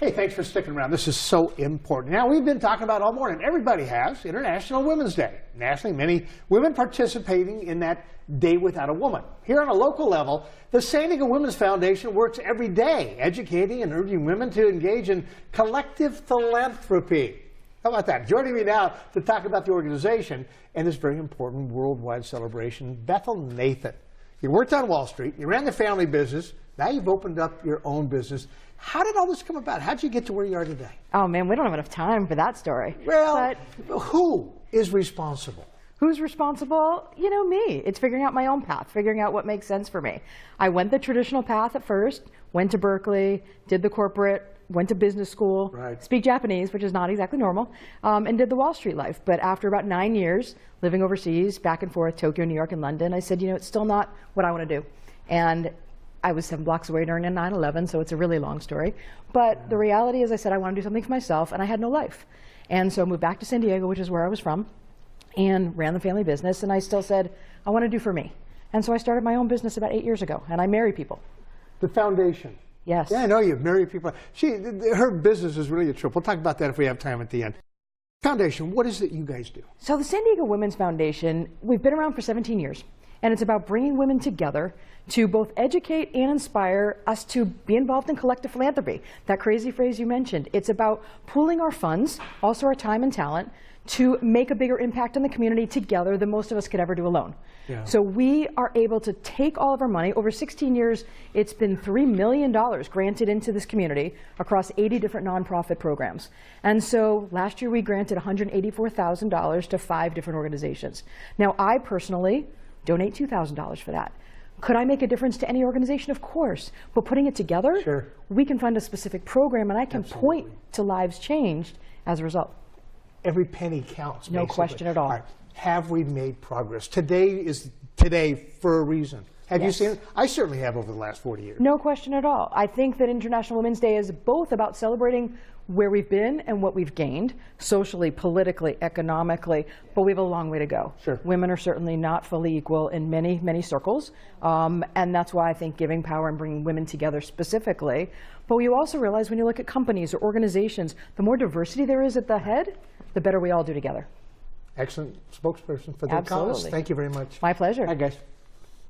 Hey, thanks for sticking around. This is so important. Now, we've been talking about all morning. Everybody has International Women's Day. Nationally, many women participating in that Day Without a Woman. Here on a local level, the San Diego Women's Foundation works every day educating and urging women to engage in collective philanthropy. How about that? Joining me now to talk about the organization and this very important worldwide celebration, Bethel Nathan. You worked on Wall Street, you ran the family business, now you've opened up your own business. How did all this come about? How did you get to where you are today? Oh man, we don't have enough time for that story. Well, who is responsible? Who's responsible? You know, me. It's figuring out my own path, figuring out what makes sense for me. I went the traditional path at first, went to Berkeley, did the corporate, went to business school, right. Speak Japanese, which is not exactly normal, and did the Wall Street life. But after about 9 years living overseas, back and forth, Tokyo, New York, and London, I said, you know, it's still not what I want to do. And I was 7 blocks away during a 9/11, so it's a really long story. But the reality is I said I want to do something for myself, and I had no life. And so I moved back to San Diego, which is where I was from, and ran the family business, and I still said, I want to do for me. And so I started my own business about 8 years ago, and I marry people. The foundation. Yes. Yeah, I know you marry people. Her business is really a trip. We'll talk about that if we have time at the end. Foundation, what is it you guys do? So the San Diego Women's Foundation, we've been around for 17 years. And it's about bringing women together to both educate and inspire us to be involved in collective philanthropy. That crazy phrase you mentioned. It's about pooling our funds, also our time and talent, to make a bigger impact on the community together than most of us could ever do alone. Yeah. So we are able to take all of our money. Over 16 years, it's been $3 million granted into this community across 80 different nonprofit programs. And so last year we granted $184,000 to 5 different organizations. Now I personally donate $2,000 for that. Could I make a difference to any organization? Of course. But putting it together, sure, we can fund a specific program, and I can Absolutely. point to lives changed as a result. Every penny counts, No basically. question at all. Right. Have we made progress? Today is today for a reason. Have Yes. you seen it? I certainly have over the last 40 years. No question at all. I think that International Women's Day is both about celebrating where we've been and what we've gained, socially, politically, economically, but we have a long way to go. Sure. Women are certainly not fully equal in many, many circles, and that's why I think giving power and bringing women together specifically. But you also realize when you look at companies or organizations, the more diversity there is at the head, the better we all do together. Excellent spokesperson for the Absolutely. cause. Thank you very much. My pleasure. Hi, guys.